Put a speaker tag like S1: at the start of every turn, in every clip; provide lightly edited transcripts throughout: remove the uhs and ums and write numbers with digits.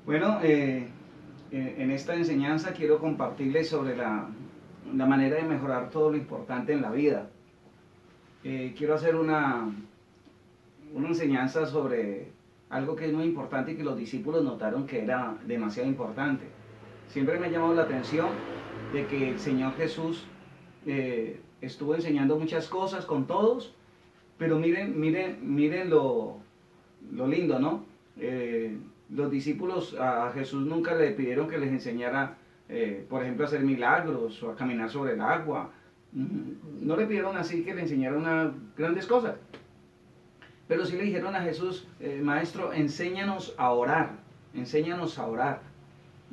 S1: Bueno, en esta enseñanza quiero compartirles sobre la manera de mejorar todo lo importante en la vida. Quiero hacer una enseñanza sobre algo que es muy importante y que los discípulos notaron que era demasiado importante. Siempre me ha llamado la atención de que el Señor Jesús estuvo enseñando muchas cosas con todos, pero miren lo lindo, ¿no? Los discípulos a Jesús nunca le pidieron que les enseñara, por ejemplo, a hacer milagros o a caminar sobre el agua. No le pidieron así que le enseñara unas grandes cosas. Pero sí le dijeron a Jesús, Maestro, enséñanos a orar, enséñanos a orar.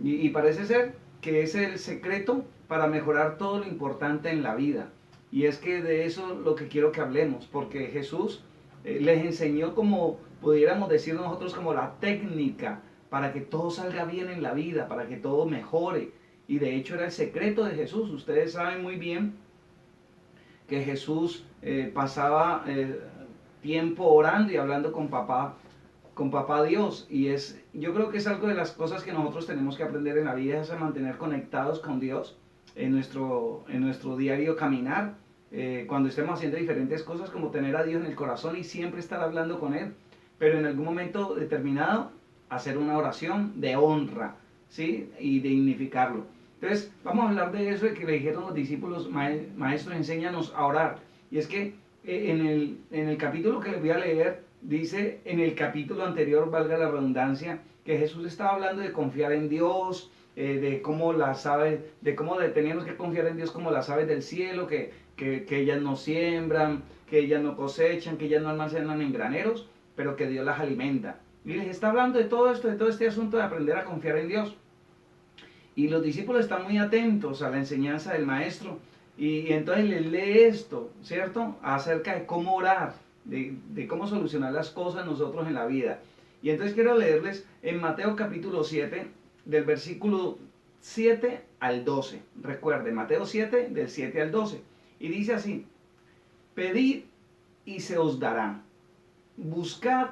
S1: Y parece ser que es el secreto para mejorar todo lo importante en la vida. Y es que de eso lo que quiero que hablemos, porque Jesús les enseñó, como pudiéramos decir nosotros, como la técnica para que todo salga bien en la vida, para que todo mejore. Y de hecho era el secreto de Jesús. Ustedes saben muy bien que Jesús pasaba tiempo orando y hablando con papá Dios. Y yo creo que es algo de las cosas que nosotros tenemos que aprender en la vida, es a mantener conectados con Dios en nuestro diario caminar, cuando estemos haciendo diferentes cosas, como tener a Dios en el corazón y siempre estar hablando con Él, pero en algún momento determinado hacer una oración de honra, ¿sí? Y dignificarlo. Entonces, vamos a hablar de eso, de que le dijeron los discípulos, Maestro, enséñanos a orar. Y es que en el capítulo que les voy a leer, dice en el capítulo anterior, valga la redundancia, que Jesús estaba hablando de confiar en Dios, de cómo las aves, de cómo teníamos que confiar en Dios como las aves del cielo, que ellas no siembran, que ellas no cosechan, que ellas no almacenan en graneros, pero que Dios las alimenta. Y les está hablando de todo esto, de todo este asunto de aprender a confiar en Dios. Y los discípulos están muy atentos a la enseñanza del maestro. Y entonces les lee esto, ¿cierto? Acerca de cómo orar, de cómo solucionar las cosas nosotros en la vida. Y entonces quiero leerles en Mateo capítulo 7, del versículo 7 al 12. Recuerden, Mateo 7, del 7 al 12. Y dice así: Pedid y se os dará, buscad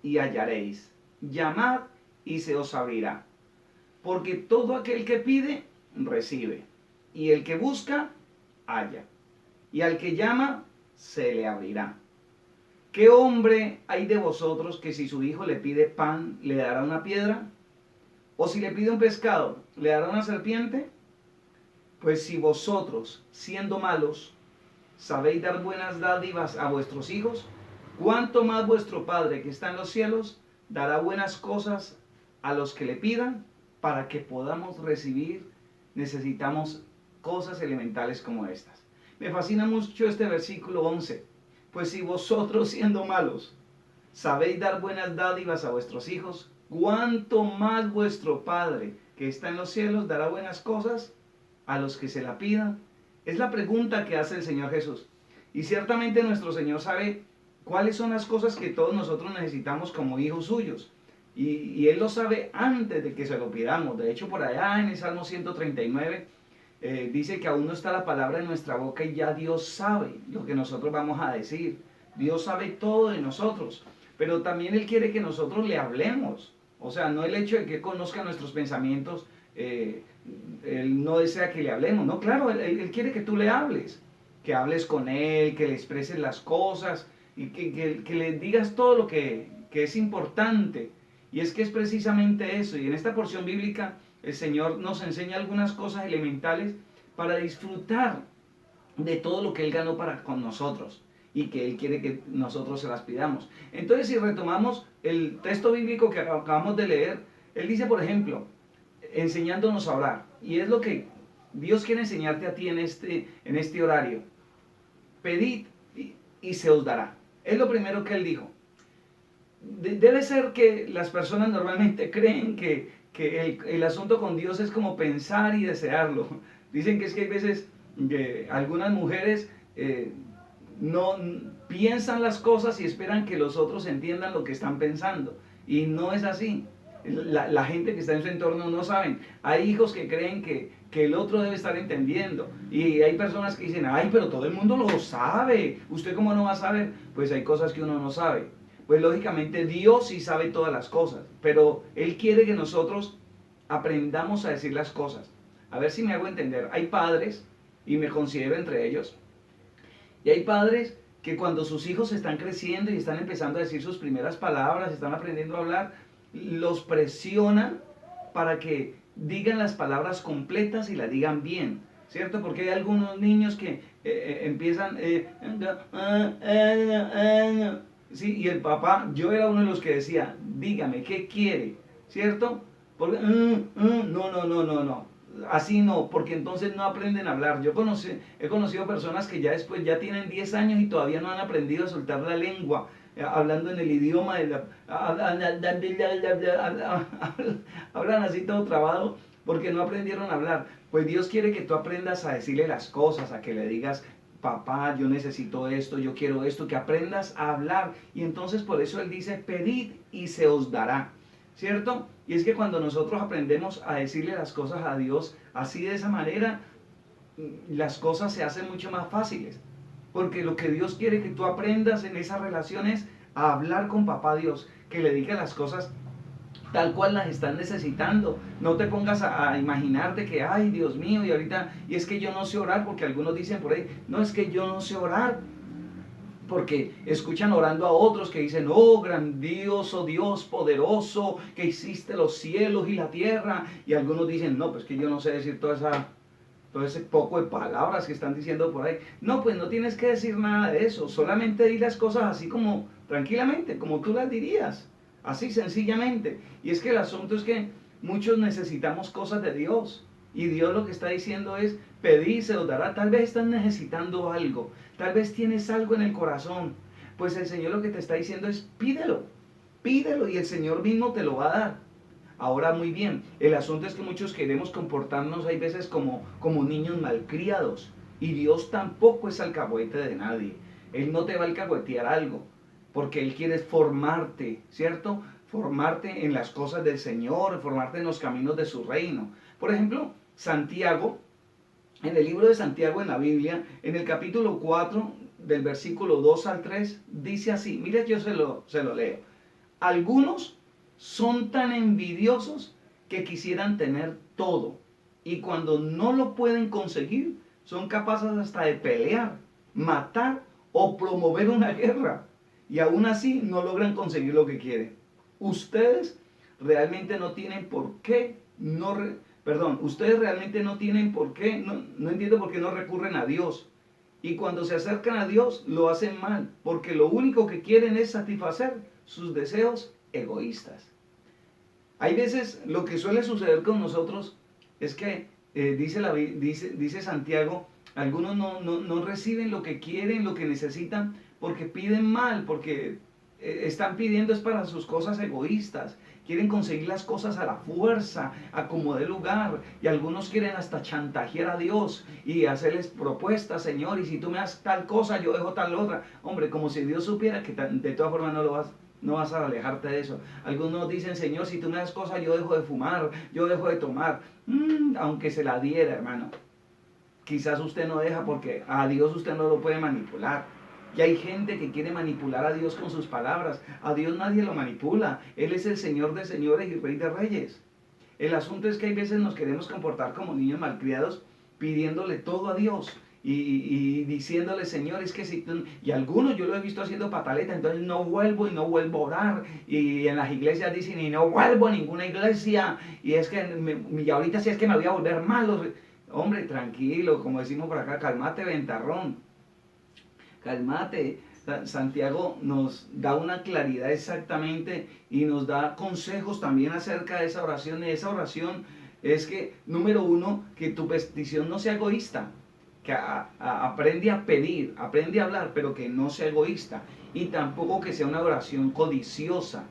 S1: y hallaréis, llamad y se os abrirá. Porque todo aquel que pide, recibe, y el que busca, halla, y al que llama, se le abrirá. ¿Qué hombre hay de vosotros que si su hijo le pide pan, le dará una piedra? ¿O si le pide un pescado, le dará una serpiente? Pues si vosotros, siendo malos, sabéis dar buenas dádivas a vuestros hijos, ¿cuánto más vuestro Padre que está en los cielos dará buenas cosas a los que le pidan? Para que podamos recibir, necesitamos cosas elementales como estas. Me fascina mucho este versículo 11. Pues si vosotros, siendo malos, sabéis dar buenas dádivas a vuestros hijos, ¿cuánto más vuestro Padre que está en los cielos dará buenas cosas a los que se la pidan? Es la pregunta que hace el Señor Jesús. Y ciertamente nuestro Señor sabe cuáles son las cosas que todos nosotros necesitamos como hijos suyos. Y Él lo sabe antes de que se lo pidamos. De hecho, por allá en el Salmo 139 dice que aún no está la palabra en nuestra boca y ya Dios sabe lo que nosotros vamos a decir. Dios sabe todo de nosotros. Pero también Él quiere que nosotros le hablemos. O sea, no el hecho de que conozca nuestros pensamientos, Él no desea que le hablemos. No, claro, Él quiere que tú le hables. Que hables con Él, que le expreses las cosas y que le digas todo lo que es importante. Y es que es precisamente eso. Y en esta porción bíblica el Señor nos enseña algunas cosas elementales para disfrutar de todo lo que Él ganó para con nosotros y que Él quiere que nosotros se las pidamos. Entonces, si retomamos el texto bíblico que acabamos de leer, Él dice, por ejemplo, enseñándonos a orar. Y es lo que Dios quiere enseñarte a ti en este horario. Pedid y se os dará. Es lo primero que Él dijo. Debe ser que las personas normalmente creen que el asunto con Dios es como pensar y desearlo. Dicen que es que hay veces que algunas mujeres no piensan las cosas y esperan que los otros entiendan lo que están pensando. Y no es así. La gente que está en su entorno no saben. Hay hijos que creen que el otro debe estar entendiendo. Y hay personas que dicen, ay, pero todo el mundo lo sabe. ¿Usted cómo no va a saber? Pues hay cosas que uno no sabe. pues lógicamente Dios sí sabe todas las cosas, pero Él quiere que nosotros aprendamos a decir las cosas. A ver si me hago entender. Hay padres, y me considero entre ellos, y hay padres que cuando sus hijos están creciendo y están empezando a decir sus primeras palabras, están aprendiendo a hablar, los presionan para que digan las palabras completas y las digan bien, ¿cierto? Porque hay algunos niños que empiezan... sí, y el papá, yo era uno de los que decía, dígame, ¿qué quiere? ¿Cierto? Porque, no. Así no, porque entonces no aprenden a hablar. He conocido personas que ya después ya tienen 10 años y todavía no han aprendido a soltar la lengua, hablando en el idioma de hablan así todo trabado porque no aprendieron a hablar. Pues Dios quiere que tú aprendas a decirle las cosas, a que le digas, papá, yo necesito esto, yo quiero esto, que aprendas a hablar. Y entonces por eso Él dice, pedid y se os dará, ¿cierto? Y es que cuando nosotros aprendemos a decirle las cosas a Dios así de esa manera, las cosas se hacen mucho más fáciles. Porque lo que Dios quiere que tú aprendas en esas relaciones a hablar con papá Dios, que le diga las cosas tal cual las están necesitando. No te pongas a imaginarte que, ay, Dios mío, y ahorita, y es que yo no sé orar, porque algunos dicen por ahí, no, es que yo no sé orar, porque escuchan orando a otros que dicen, oh, grandioso Dios poderoso, que hiciste los cielos y la tierra, y algunos dicen, no, pues que yo no sé decir todo ese poco de palabras que están diciendo por ahí. No, pues no tienes que decir nada de eso, solamente di las cosas así como tranquilamente, como tú las dirías, así sencillamente. Y es que el asunto es que muchos necesitamos cosas de Dios, y Dios lo que está diciendo es, pedí, se os dará. Tal vez estás necesitando algo, tal vez tienes algo en el corazón, pues el Señor lo que te está diciendo es, pídelo y el Señor mismo te lo va a dar. Ahora muy bien, el asunto es que muchos queremos comportarnos hay veces como niños malcriados, y Dios tampoco es alcahuete de nadie. Él no te va a alcahuetear algo, porque Él quiere formarte, ¿cierto? Formarte en las cosas del Señor, formarte en los caminos de su reino. Por ejemplo, Santiago, en el libro de Santiago en la Biblia, en el capítulo 4, del versículo 2 al 3, dice así, mire, yo se lo leo. Algunos son tan envidiosos que quisieran tener todo, y cuando no lo pueden conseguir, son capaces hasta de pelear, matar o promover una guerra, y aún así no logran conseguir lo que quieren. Ustedes realmente no tienen por qué ustedes realmente no tienen por qué, no entiendo por qué no recurren a Dios. Y cuando se acercan a Dios, lo hacen mal, porque lo único que quieren es satisfacer sus deseos egoístas. Hay veces lo que suele suceder con nosotros es que, dice Santiago, algunos no reciben lo que quieren, lo que necesitan, porque piden mal, porque están pidiendo es para sus cosas egoístas. Quieren conseguir las cosas a la fuerza, a como dé lugar. Y algunos quieren hasta chantajear a Dios y hacerles propuestas, Señor, y si tú me das tal cosa, yo dejo tal otra. Hombre, como si Dios supiera que de todas formas no vas a alejarte de eso. Algunos dicen, Señor, si tú me das cosas, yo dejo de fumar, yo dejo de tomar. Aunque se la diera, hermano. Quizás usted no deja porque a Dios usted no lo puede manipular. Y hay gente que quiere manipular a Dios con sus palabras. A Dios nadie lo manipula. Él es el Señor de señores y Rey de reyes. El asunto es que hay veces nos queremos comportar como niños malcriados, pidiéndole todo a Dios. Y diciéndole, Señor, es que si tú... Y algunos yo lo he visto haciendo pataleta, entonces no vuelvo y no vuelvo a orar. Y en las iglesias dicen, y no vuelvo a ninguna iglesia. Y es que, y ahorita sí es que me voy a volver malo. Hombre, tranquilo, como decimos por acá, cálmate, ventarrón. Cálmate. Santiago nos da una claridad exactamente y nos da consejos también acerca de esa oración. Y esa oración es que, número uno, que tu petición no sea egoísta, que aprende a pedir, aprende a hablar, pero que no sea egoísta. Y tampoco que sea una oración codiciosa,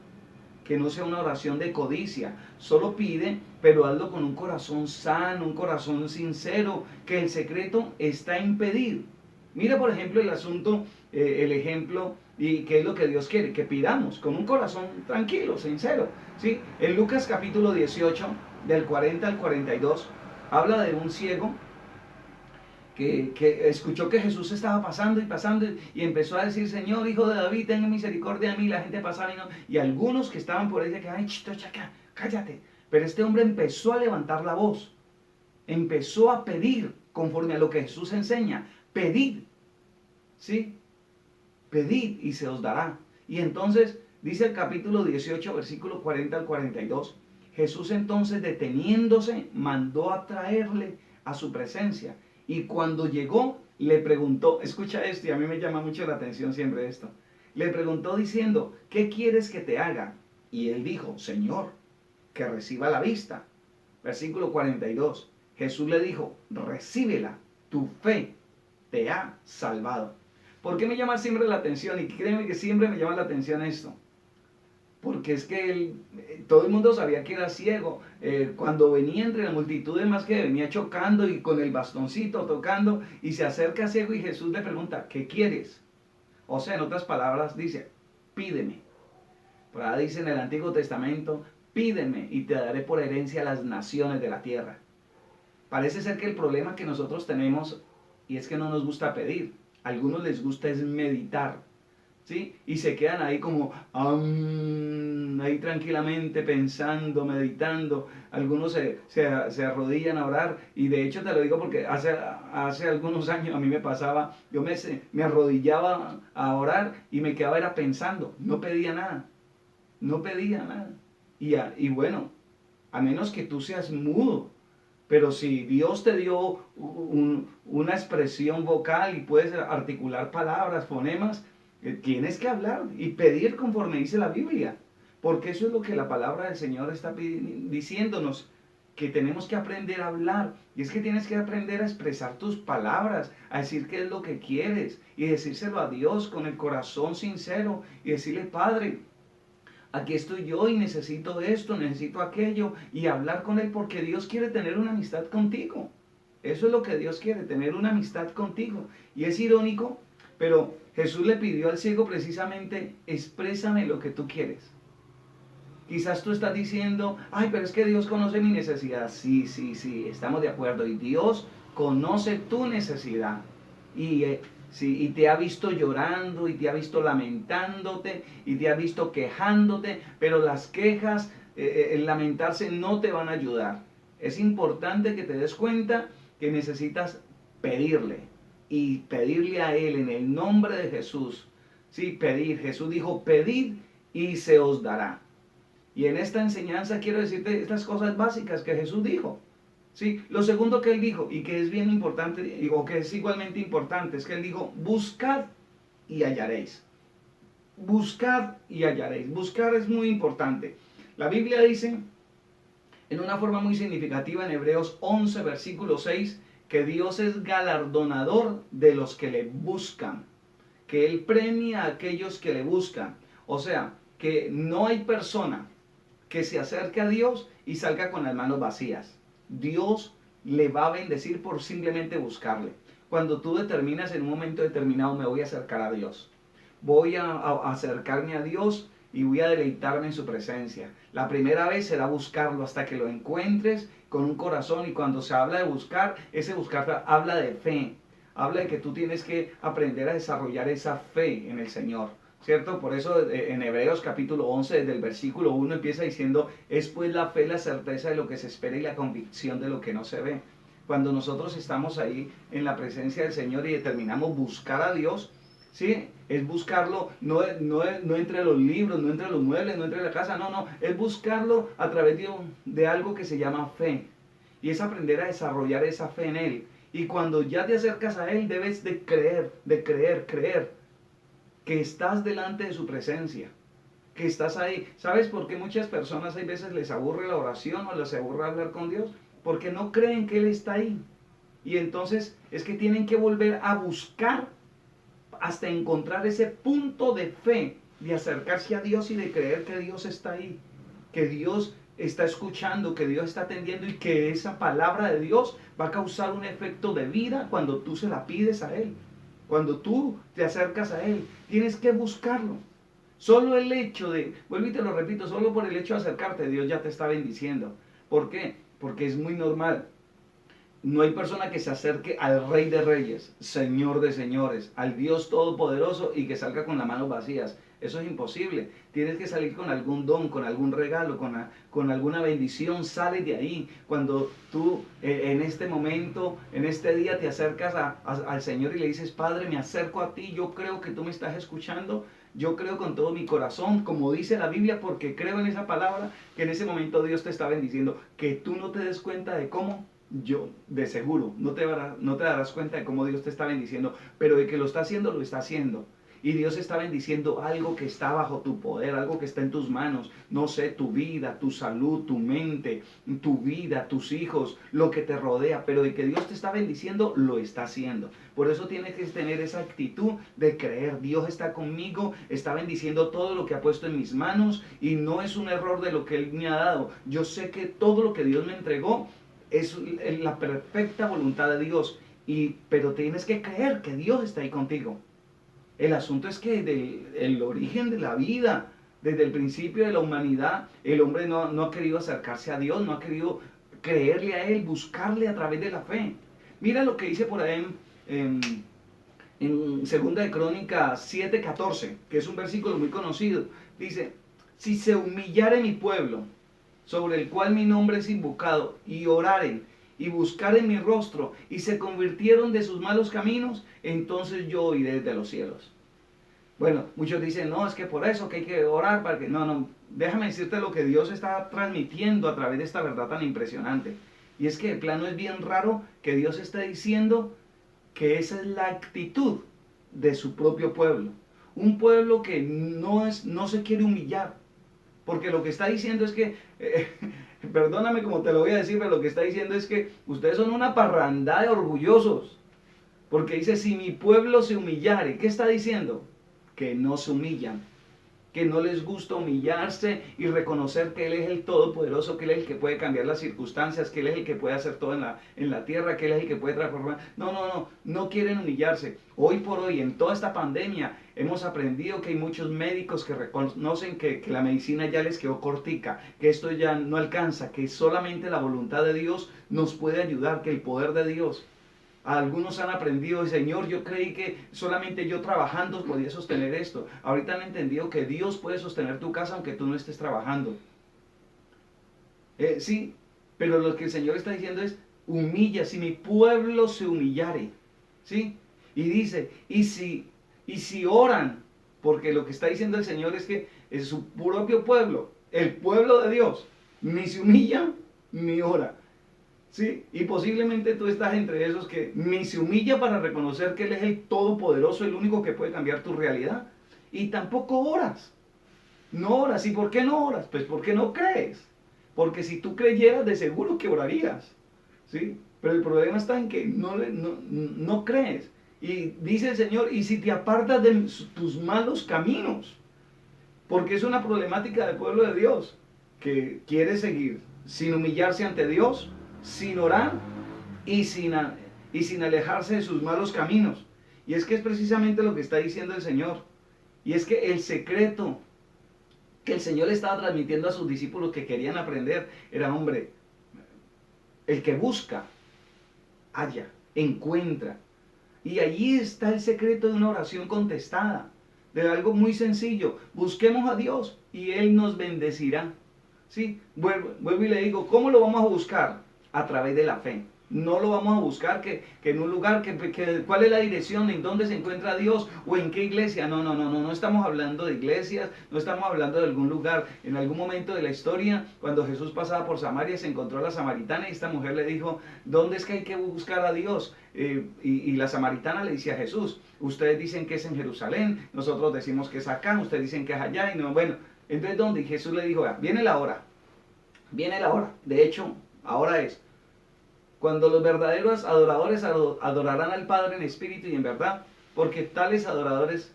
S1: que no sea una oración de codicia. Solo pide, pero hazlo con un corazón sano, un corazón sincero, que el secreto está en pedir. Mira, por ejemplo, el asunto, el ejemplo, y qué es lo que Dios quiere, que pidamos con un corazón tranquilo, sincero. ¿Sí? En Lucas capítulo 18, del 40 al 42, habla de un ciego que escuchó que Jesús estaba pasando y pasando y empezó a decir, Señor, hijo de David, ten misericordia de mí. La gente pasaba y algunos que estaban por ahí que, ay, chito, chaca, cállate. Pero este hombre empezó a levantar la voz, empezó a pedir conforme a lo que Jesús enseña. Pedid, ¿sí? Pedid y se os dará. Y entonces dice el capítulo 18, versículo 40 al 42, Jesús entonces deteniéndose mandó a traerle a su presencia. Y cuando llegó le preguntó, escucha esto y a mí me llama mucho la atención siempre esto, le preguntó diciendo, ¿qué quieres que te haga? Y él dijo, Señor, que reciba la vista. Versículo 42, Jesús le dijo, recíbela, tu fe te ha salvado. ¿Por qué me llama siempre la atención? Y créeme que siempre me llama la atención esto. Porque es que todo el mundo sabía que era ciego. Cuando venía entre la multitud, más que venía chocando y con el bastoncito tocando, y se acerca ciego y Jesús le pregunta, ¿qué quieres? O sea, en otras palabras, dice, pídeme. Por ahí dice en el Antiguo Testamento, pídeme y te daré por herencia las naciones de la tierra. Parece ser que el problema que nosotros tenemos, y es que no nos gusta pedir, a algunos les gusta es meditar, ¿sí? Y se quedan ahí como, ahí tranquilamente pensando, meditando. Algunos se arrodillan a orar, y de hecho te lo digo porque hace algunos años a mí me pasaba, yo me arrodillaba a orar y me quedaba era pensando, no pedía nada, no pedía nada. Y bueno, a menos que tú seas mudo, pero si Dios te dio una expresión vocal y puedes articular palabras, fonemas, tienes que hablar y pedir conforme dice la Biblia. Porque eso es lo que la palabra del Señor está diciéndonos, que tenemos que aprender a hablar. Y es que tienes que aprender a expresar tus palabras, a decir qué es lo que quieres y decírselo a Dios con el corazón sincero y decirle, Padre, aquí estoy yo y necesito esto, necesito aquello, y hablar con Él porque Dios quiere tener una amistad contigo. Eso es lo que Dios quiere, tener una amistad contigo. Y es irónico, pero Jesús le pidió al ciego precisamente, exprésame lo que tú quieres. Quizás tú estás diciendo, ay, pero es que Dios conoce mi necesidad. Sí, sí, sí, estamos de acuerdo. Y Dios conoce tu necesidad. Y sí, y te ha visto llorando, y te ha visto lamentándote, y te ha visto quejándote, pero las quejas, el lamentarse no te van a ayudar. Es importante que te des cuenta que necesitas pedirle, y pedirle a Él en el nombre de Jesús. Sí, pedir. Jesús dijo, pedid y se os dará. Y en esta enseñanza quiero decirte estas cosas básicas que Jesús dijo. Sí, lo segundo que él dijo, y que es bien importante, o que es igualmente importante, es que él dijo, buscad y hallaréis. Buscad y hallaréis. Buscar es muy importante. La Biblia dice, en una forma muy significativa, en Hebreos 11, versículo 6, que Dios es galardonador de los que le buscan, que Él premia a aquellos que le buscan. O sea, que no hay persona que se acerque a Dios y salga con las manos vacías. Dios le va a bendecir por simplemente buscarle. Cuando tú determinas en un momento determinado, me voy a acercar a Dios, voy a acercarme a Dios y voy a deleitarme en su presencia. La primera vez será buscarlo hasta que lo encuentres con un corazón, y cuando se habla de buscar, ese buscar habla de fe, habla de que tú tienes que aprender a desarrollar esa fe en el Señor. ¿Cierto? Por eso en Hebreos capítulo 11, desde el versículo 1 empieza diciendo, es pues la fe, la certeza de lo que se espera y la convicción de lo que no se ve. Cuando nosotros estamos ahí en la presencia del Señor y determinamos buscar a Dios, ¿sí? Es buscarlo no entre los libros, no entre los muebles, no entre la casa, no, es buscarlo a través de algo que se llama fe. Y es aprender a desarrollar esa fe en Él. Y cuando ya te acercas a Él, debes de creer que estás delante de su presencia, que estás ahí. ¿Sabes por qué muchas personas hay veces les aburre la oración o les aburre hablar con Dios? Porque no creen que Él está ahí. Y entonces es que tienen que volver a buscar hasta encontrar ese punto de fe, de acercarse a Dios y de creer que Dios está ahí, que Dios está escuchando, que Dios está atendiendo, y que esa palabra de Dios va a causar un efecto de vida cuando tú se la pides a Él. Cuando tú te acercas a Él, tienes que buscarlo. Solo el hecho de, vuelvo y te lo repito, solo por el hecho de acercarte, Dios ya te está bendiciendo. ¿Por qué? Porque es muy normal. No hay persona que se acerque al Rey de Reyes, Señor de Señores, al Dios Todopoderoso y que salga con las manos vacías. Eso es imposible. Tienes que salir con algún don, con algún regalo, con alguna bendición. Sale de ahí. Cuando tú en este momento, en este día te acercas al Señor y le dices, Padre, me acerco a ti, yo creo que tú me estás escuchando. Yo creo con todo mi corazón, como dice la Biblia, porque creo en esa palabra, que en ese momento Dios te está bendiciendo. Que tú no te des cuenta de cómo. Yo, de seguro, no te darás cuenta de cómo Dios te está bendiciendo, pero de que lo está haciendo, lo está haciendo. Y Dios está bendiciendo algo que está bajo tu poder, algo que está en tus manos. No sé, tu vida, tu salud, tu mente, tu vida, tus hijos, lo que te rodea. Pero de que Dios te está bendiciendo, lo está haciendo. Por eso tienes que tener esa actitud de creer. Dios está conmigo, está bendiciendo todo lo que ha puesto en mis manos. Y no es un error de lo que Él me ha dado. Yo sé que todo lo que Dios me entregó es la perfecta voluntad de Dios. Pero tienes que creer que Dios está ahí contigo. El asunto es que desde el origen de la vida, desde el principio de la humanidad, el hombre no ha querido acercarse a Dios, no ha querido creerle a Él, buscarle a través de la fe. Mira lo que dice por ahí en 2 de Crónicas 7:14, que es un versículo muy conocido. Dice, si se humillare mi pueblo, sobre el cual mi nombre es invocado, y oraren, y buscaren mi rostro, y se convirtieron de sus malos caminos, entonces yo oiré desde los cielos. Bueno, muchos dicen, no, es que por eso que hay que orar, para que... No, déjame decirte lo que Dios está transmitiendo a través de esta verdad tan impresionante. Y es que de plano es bien raro que Dios esté diciendo que esa es la actitud de su propio pueblo. Un pueblo que no se quiere humillar. Porque lo que está diciendo es que, perdóname como te lo voy a decir, pero lo que está diciendo es que ustedes son una parrandada de orgullosos. Porque dice, si mi pueblo se humillare, ¿qué está diciendo? Que no se humillan, que no les gusta humillarse y reconocer que Él es el Todopoderoso, que Él es el que puede cambiar las circunstancias, que Él es el que puede hacer todo en la tierra, que Él es el que puede transformar. No quieren humillarse. Hoy por hoy, en toda esta pandemia, hemos aprendido que hay muchos médicos que reconocen que la medicina ya les quedó cortica, que esto ya no alcanza, que solamente la voluntad de Dios nos puede ayudar, que el poder de Dios. Algunos han aprendido, Señor, yo creí que solamente yo trabajando podía sostener esto. Ahorita han entendido que Dios puede sostener tu casa aunque tú no estés trabajando. Sí, pero lo que el Señor está diciendo es, humilla, si mi pueblo se humillare. ¿Sí? Y dice, y si oran, porque lo que está diciendo el Señor es que es su propio pueblo, el pueblo de Dios, ni se humilla ni ora. ¿Sí? Y posiblemente tú estás entre esos que ni se humilla para reconocer que Él es el Todopoderoso, el único que puede cambiar tu realidad. Y tampoco oras. No oras. ¿Y por qué no oras? Pues porque no crees. Porque si tú creyeras, de seguro que orarías. ¿Sí? Pero el problema está en que no crees. Y dice el Señor, y si te apartas de tus malos caminos. Porque es una problemática del pueblo de Dios, que quiere seguir sin humillarse ante Dios, sin orar y sin alejarse de sus malos caminos. Y es que es precisamente lo que está diciendo el Señor. Y es que el secreto que el Señor estaba transmitiendo a sus discípulos que querían aprender era, hombre, el que busca, halla, encuentra. Y allí está el secreto de una oración contestada, de algo muy sencillo. Busquemos a Dios y Él nos bendecirá. ¿Sí? Vuelvo y le digo, ¿cómo lo vamos a buscar? A través de la fe. No lo vamos a buscar que en un lugar, cuál es la dirección, en dónde se encuentra Dios o en qué iglesia. No estamos hablando de iglesias, no estamos hablando de algún lugar. En algún momento de la historia, cuando Jesús pasaba por Samaria, se encontró a la samaritana y esta mujer le dijo, ¿dónde es que hay que buscar a Dios? Y la samaritana le dice a Jesús, ustedes dicen que es en Jerusalén, nosotros decimos que es acá, ustedes dicen que es allá, y no, bueno, entonces ¿dónde? Y Jesús le dijo, viene la hora, de hecho, ahora es. Cuando los verdaderos adoradores adorarán al Padre en espíritu y en verdad, porque tales adoradores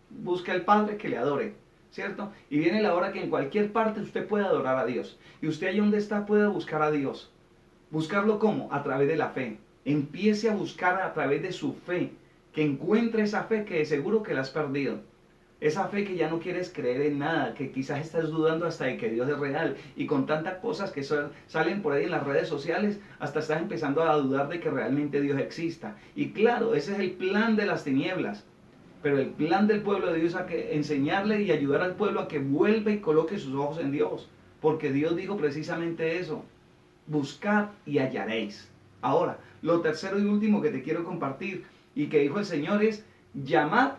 S1: busca el Padre que le adore, ¿cierto? Y viene la hora que en cualquier parte usted puede adorar a Dios. Y usted allí donde está puede buscar a Dios. ¿Buscarlo cómo? A través de la fe. Empiece a buscar a través de su fe, que encuentre esa fe que de seguro que la has perdido. Esa fe que ya no quieres creer en nada, que quizás estás dudando hasta de que Dios es real. Y con tantas cosas que salen por ahí en las redes sociales, hasta estás empezando a dudar de que realmente Dios exista. Y claro, ese es el plan de las tinieblas. Pero el plan del pueblo de Dios es que enseñarle y ayudar al pueblo a que vuelva y coloque sus ojos en Dios. Porque Dios dijo precisamente eso. Buscad y hallaréis. Ahora, lo tercero y último que te quiero compartir y que dijo el Señor es: llamad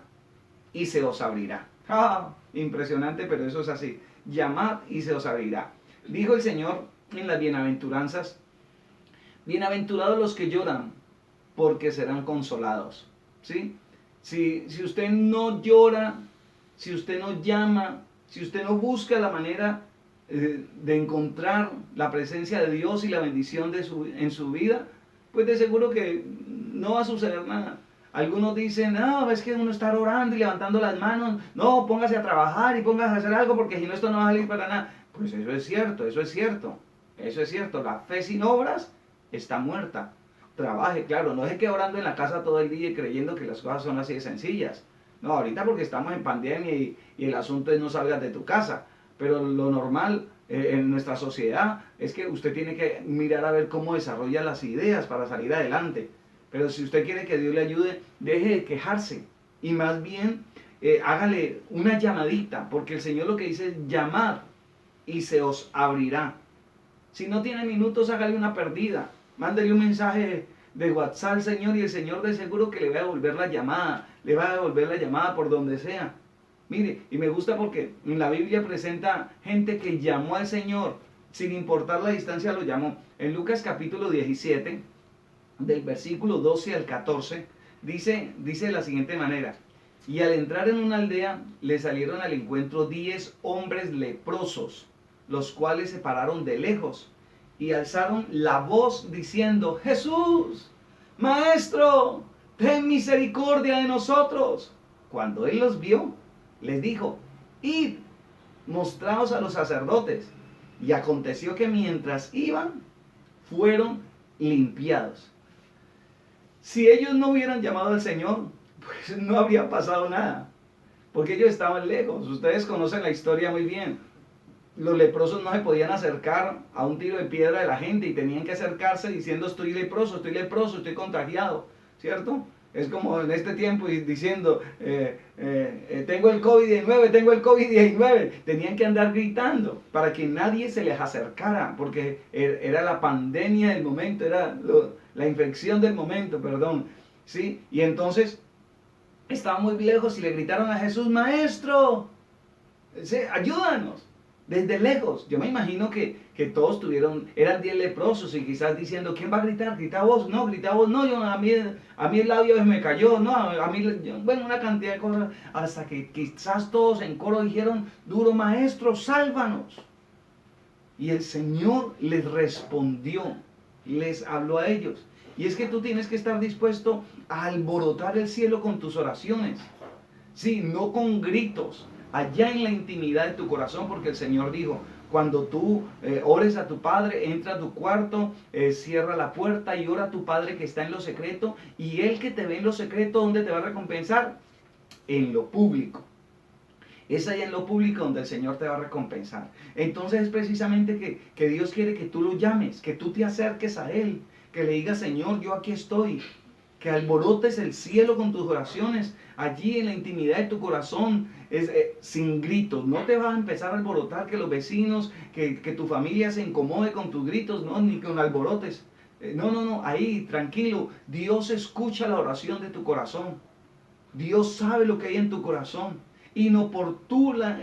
S1: y se os abrirá. ¡Ah! Impresionante, pero eso es así. Llamad y se os abrirá. Dijo el Señor en las bienaventuranzas: bienaventurados los que lloran, porque serán consolados. ¿Sí? Si usted no llora, si usted no llama, si usted no busca la manera de encontrar la presencia de Dios y la bendición en su vida, pues de seguro que no va a suceder nada. Algunos dicen: no, es que uno está orando y levantando las manos, no, póngase a trabajar y póngase a hacer algo, porque si no, esto no va a salir para nada. Pues eso es cierto, eso es cierto, eso es cierto. La fe sin obras está muerta. Trabaje, claro, no es que orando en la casa todo el día y creyendo que las cosas son así de sencillas. No, ahorita porque estamos en pandemia y el asunto es no salgas de tu casa. Pero lo normal en nuestra sociedad es que usted tiene que mirar a ver cómo desarrolla las ideas para salir adelante. Pero si usted quiere que Dios le ayude, deje de quejarse y más bien hágale una llamadita, porque el Señor lo que dice es: llamad y se os abrirá. Si no tiene minutos, hágale una perdida. Mándele un mensaje de WhatsApp al Señor y el Señor de seguro que le va a devolver la llamada. Le va a devolver la llamada por donde sea. Mire, y me gusta porque en la Biblia presenta gente que llamó al Señor, sin importar la distancia lo llamó. En Lucas capítulo 17, del versículo 12 al 14, dice de la siguiente manera: y al entrar en una aldea, le salieron al encuentro 10 hombres leprosos, los cuales se pararon de lejos y alzaron la voz diciendo: Jesús, Maestro, ten misericordia de nosotros. Cuando él los vio, les dijo: id, mostraos a los sacerdotes. Y aconteció que mientras iban, fueron limpiados. Si ellos no hubieran llamado al Señor, pues no habría pasado nada, porque ellos estaban lejos. Ustedes conocen la historia muy bien. Los leprosos no se podían acercar a un tiro de piedra de la gente y tenían que acercarse diciendo: estoy leproso, estoy contagiado, ¿cierto? Es como en este tiempo diciendo: tengo el COVID-19, tengo el COVID-19. Tenían que andar gritando para que nadie se les acercara, porque era la pandemia del momento, era la infección del momento, perdón. ¿Sí? Y entonces estaban muy lejos y le gritaron a Jesús: Maestro, ¿sí? Ayúdanos. Desde lejos, yo me imagino que todos eran 10 leprosos y quizás diciendo: ¿quién va a gritar? Grita vos, no, a mí el labio se me cayó, no, bueno, una cantidad de cosas, hasta que quizás todos en coro dijeron duro: Maestro, sálvanos. Y el Señor les respondió, les habló a ellos. Y es que tú tienes que estar dispuesto a alborotar el cielo con tus oraciones, sí, no con gritos, allá en la intimidad de tu corazón, porque el Señor dijo: cuando tú ores a tu Padre, entra a tu cuarto, cierra la puerta y ora a tu Padre que está en lo secreto, y Él que te ve en lo secreto, ¿dónde te va a recompensar? En lo público. Es allá en lo público donde el Señor te va a recompensar. Entonces es precisamente que Dios quiere que tú lo llames, que tú te acerques a Él, que le digas: Señor, yo aquí estoy. Que alborotes el cielo con tus oraciones, allí en la intimidad de tu corazón, sin gritos. No te vas a empezar a alborotar, que los vecinos, que tu familia se incomode con tus gritos, no, ni con alborotes. No, ahí, tranquilo. Dios escucha la oración de tu corazón. Dios sabe lo que hay en tu corazón. Inoportuna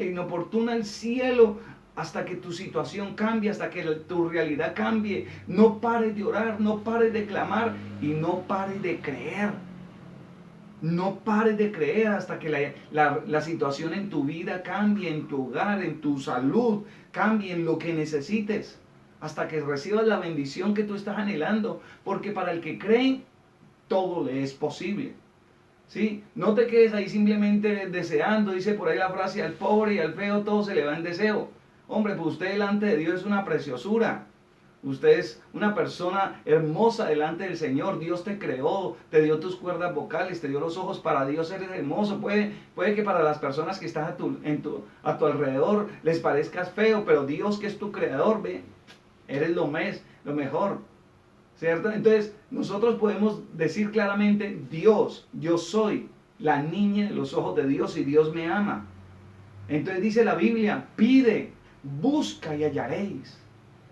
S1: el cielo hasta que tu situación cambie, hasta que tu realidad cambie. No pares de orar, no pares de clamar y no pares de creer. No pares de creer hasta que la situación en tu vida cambie, en tu hogar, en tu salud, cambie, en lo que necesites, hasta que recibas la bendición que tú estás anhelando, porque para el que cree, todo le es posible. ¿Sí? No te quedes ahí simplemente deseando. Dice por ahí la frase: al pobre y al feo todo se le va en deseo. Hombre, pues usted delante de Dios es una preciosura. Usted es una persona hermosa delante del Señor. Dios te creó, te dio tus cuerdas vocales, te dio los ojos. Para Dios eres hermoso. Puede que para las personas que están a tu alrededor les parezcas feo, pero Dios, que es tu creador, ve, eres lo mejor, ¿cierto? Entonces nosotros podemos decir claramente: Dios, yo soy la niña de los ojos de Dios y Dios me ama. Entonces dice la Biblia: pide, busca y hallaréis.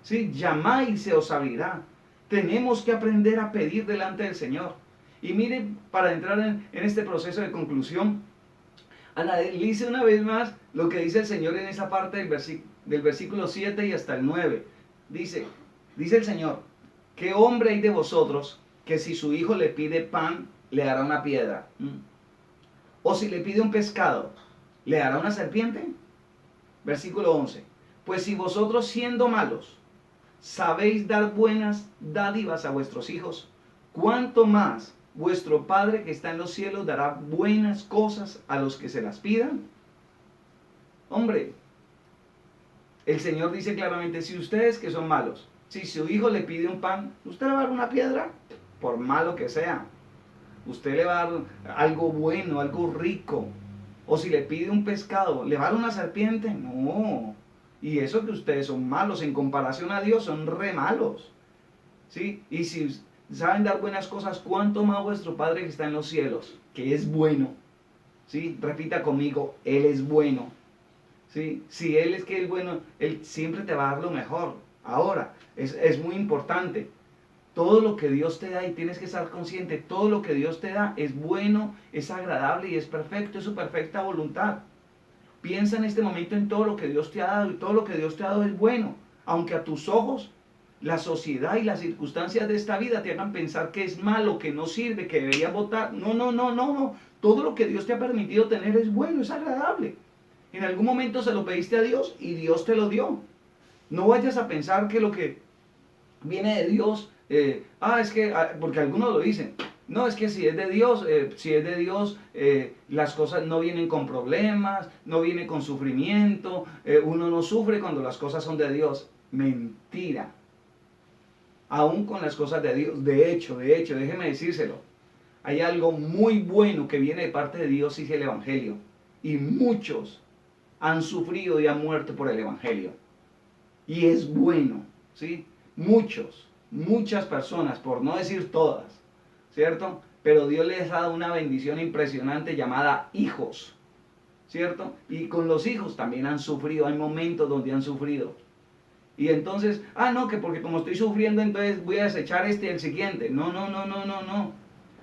S1: ¿Sí? Llamad y se os abrirá. Tenemos que aprender a pedir delante del Señor. Y miren, para entrar en este proceso de conclusión, analice una vez más lo que dice el Señor en esa parte del versículo 7 y hasta el 9. Dice el Señor: ¿qué hombre hay de vosotros que si su hijo le pide pan, le dará una piedra? ¿O si le pide un pescado, le dará una serpiente? Versículo 11. Pues si vosotros, siendo malos, sabéis dar buenas dádivas a vuestros hijos, ¿cuánto más vuestro Padre que está en los cielos dará buenas cosas a los que se las pidan? Hombre, el Señor dice claramente: si ustedes que son malos, si su hijo le pide un pan, ¿usted le va a dar una piedra? Por malo que sea. Usted le va a dar algo bueno, algo rico. O si le pide un pescado, ¿le va a dar una serpiente? No. Y eso que ustedes son malos en comparación a Dios, son re malos. ¿Sí? Y si saben dar buenas cosas, ¿cuánto más vuestro Padre que está en los cielos, que es bueno? ¿Sí? Repita conmigo: Él es bueno. ¿Sí? Si Él es que es bueno, Él siempre te va a dar lo mejor. Ahora, es muy importante. Todo lo que Dios te da, y tienes que estar consciente, todo lo que Dios te da es bueno, es agradable y es perfecto, es su perfecta voluntad. Piensa en este momento en todo lo que Dios te ha dado, y todo lo que Dios te ha dado es bueno. Aunque a tus ojos la sociedad y las circunstancias de esta vida te hagan pensar que es malo, que no sirve, que deberías votar. No. Todo lo que Dios te ha permitido tener es bueno, es agradable. En algún momento se lo pediste a Dios y Dios te lo dio. No vayas a pensar que lo que viene de Dios, porque algunos lo dicen: no, es que si es de Dios, las cosas no vienen con problemas, no viene con sufrimiento, uno no sufre cuando las cosas son de Dios. Mentira. Aún con las cosas de Dios, de hecho, déjeme decírselo, hay algo muy bueno que viene de parte de Dios, y es el Evangelio. Y muchos han sufrido y han muerto por el Evangelio. Y es bueno, ¿sí? Muchas personas, por no decir todas, ¿cierto? Pero Dios les ha dado una bendición impresionante llamada hijos, ¿cierto? Y con los hijos también han sufrido, hay momentos donde han sufrido. Y entonces, no, que porque como estoy sufriendo, entonces voy a desechar el siguiente. No.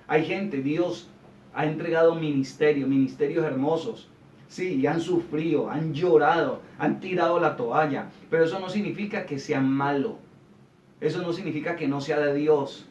S1: Hay gente, Dios ha entregado ministerios hermosos. Sí, y han sufrido, han llorado, han tirado la toalla. Pero eso no significa que sea malo. Eso no significa que no sea de Dios.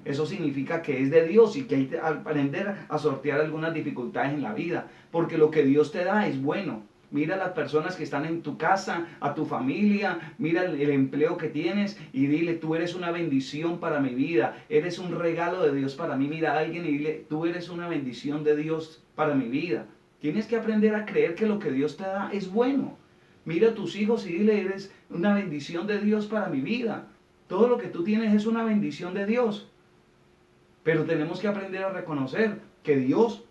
S1: Eso significa que es de Dios y que hay que aprender a sortear algunas dificultades en la vida. Porque lo que Dios te da es bueno. Mira a las personas que están en tu casa, a tu familia, mira el empleo que tienes y dile: tú eres una bendición para mi vida, eres un regalo de Dios para mí. Mira a alguien y dile: tú eres una bendición de Dios para mi vida. Tienes que aprender a creer que lo que Dios te da es bueno. Mira a tus hijos y dile: eres una bendición de Dios para mi vida. Todo lo que tú tienes es una bendición de Dios. Pero tenemos que aprender a reconocer que Dios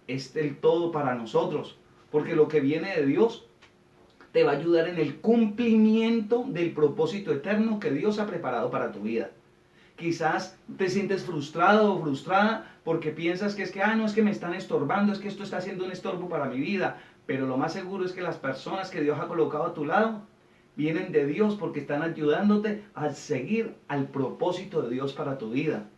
S1: es el todo para nosotros. Porque lo que viene de Dios te va a ayudar en el cumplimiento del propósito eterno que Dios ha preparado para tu vida. Quizás te sientes frustrado o frustrada porque piensas que es que me están estorbando, es que esto está siendo un estorbo para mi vida. Pero lo más seguro es que las personas que Dios ha colocado a tu lado vienen de Dios, porque están ayudándote a seguir al propósito de Dios para tu vida.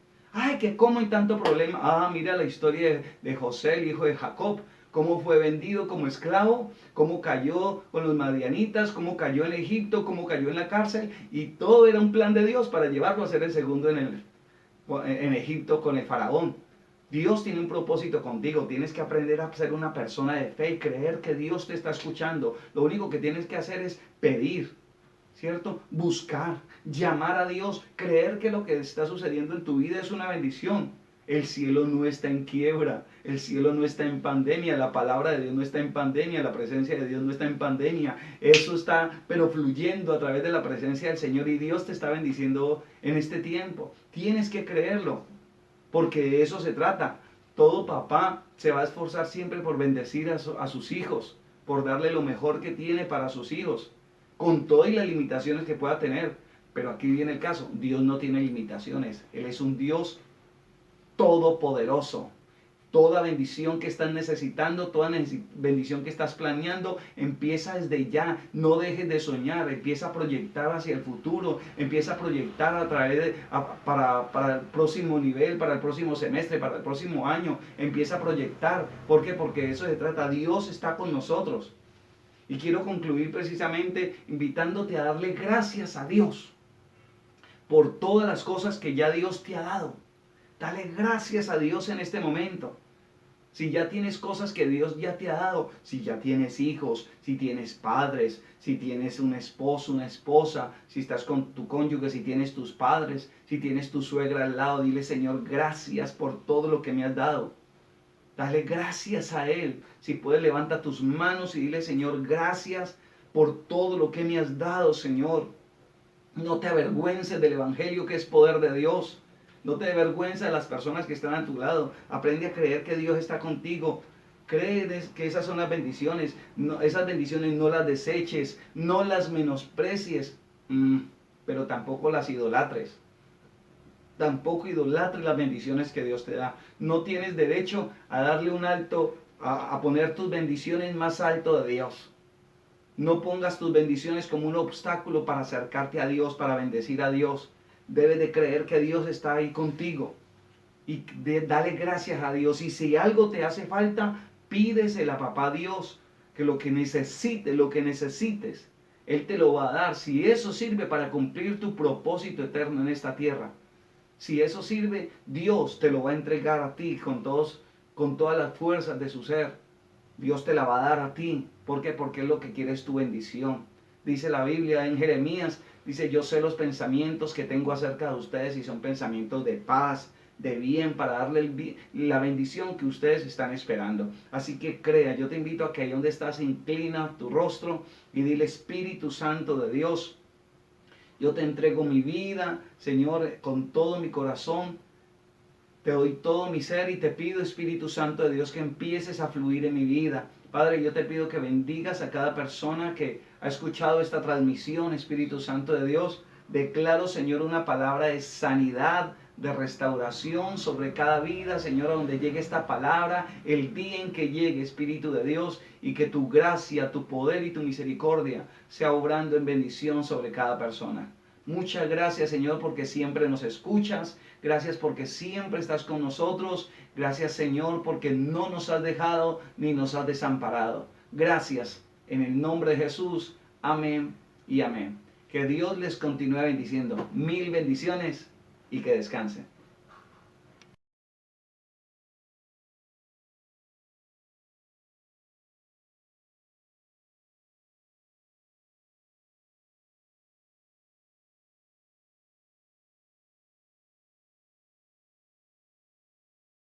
S1: Que cómo hay tanto problema. Mira la historia de José, el hijo de Jacob. Cómo fue vendido como esclavo, cómo cayó con los madianitas, cómo cayó en Egipto, cómo cayó en la cárcel. Y todo era un plan de Dios para llevarlo a ser el segundo en Egipto con el faraón. Dios tiene un propósito contigo. Tienes que aprender a ser una persona de fe y creer que Dios te está escuchando. Lo único que tienes que hacer es pedir, ¿cierto? Buscar, llamar a Dios, creer que lo que está sucediendo en tu vida es una bendición. El cielo no está en quiebra, el cielo no está en pandemia, la palabra de Dios no está en pandemia, la presencia de Dios no está en pandemia. Eso está, pero fluyendo a través de la presencia del Señor, y Dios te está bendiciendo en este tiempo. Tienes que creerlo, porque de eso se trata. Todo papá se va a esforzar siempre por bendecir a sus hijos, por darle lo mejor que tiene para sus hijos, con todas las limitaciones que pueda tener. Pero aquí viene el caso, Dios no tiene limitaciones, Él es un Dios todopoderoso. Toda bendición que estás necesitando, toda bendición que estás planeando, empieza desde ya. No dejes de soñar, empieza a proyectar hacia el futuro, empieza a proyectar a través de, para el próximo nivel, para el próximo semestre, para el próximo año. Empieza a proyectar. ¿Por qué? Porque de eso se trata. Dios está con nosotros. Y quiero concluir precisamente invitándote a darle gracias a Dios por todas las cosas que ya Dios te ha dado. Dale gracias a Dios en este momento. Si ya tienes cosas que Dios ya te ha dado, si ya tienes hijos, si tienes padres, si tienes un esposo, una esposa, si estás con tu cónyuge, si tienes tus padres, si tienes tu suegra al lado, dile: Señor, gracias por todo lo que me has dado. Dale gracias a Él. Si puedes, levanta tus manos y dile: Señor, gracias por todo lo que me has dado, Señor. No te avergüences del Evangelio, que es poder de Dios. No te avergüences de las personas que están a tu lado. Aprende a creer que Dios está contigo. Cree que esas son las bendiciones. No, esas bendiciones no las deseches, no las menosprecies, pero tampoco las idolatres. Tampoco idolatres las bendiciones que Dios te da. No tienes derecho a darle un alto, a poner tus bendiciones más alto de Dios. No pongas tus bendiciones como un obstáculo para acercarte a Dios, para bendecir a Dios. Debes de creer que Dios está ahí contigo. Y dale gracias a Dios. Y si algo te hace falta, pídesela a papá Dios. Que lo que necesites, Él te lo va a dar. Si eso sirve para cumplir tu propósito eterno en esta tierra. Si eso sirve, Dios te lo va a entregar a ti con todas las fuerzas de su ser. Dios te la va a dar a ti. ¿Por qué? Porque es lo que quiere, es tu bendición. Dice la Biblia en Jeremías, dice: yo sé los pensamientos que tengo acerca de ustedes, y son pensamientos de paz, de bien, para darle la bendición que ustedes están esperando. Así que crea. Yo te invito a que ahí donde estás, inclina tu rostro y dile: Espíritu Santo de Dios, yo te entrego mi vida, Señor, con todo mi corazón. Te doy todo mi ser y te pido, Espíritu Santo de Dios, que empieces a fluir en mi vida. Padre, yo te pido que bendigas a cada persona que ha escuchado esta transmisión, Espíritu Santo de Dios. Declaro, Señor, una palabra de sanidad, de restauración sobre cada vida, Señor, a donde llegue esta palabra, el día en que llegue, Espíritu de Dios, y que tu gracia, tu poder y tu misericordia sea obrando en bendición sobre cada persona. Muchas gracias, Señor, porque siempre nos escuchas. Gracias porque siempre estás con nosotros. Gracias, Señor, porque no nos has dejado ni nos has desamparado. Gracias, en el nombre de Jesús. Amén y amén. Que Dios les continúe bendiciendo. Mil bendiciones y que descansen.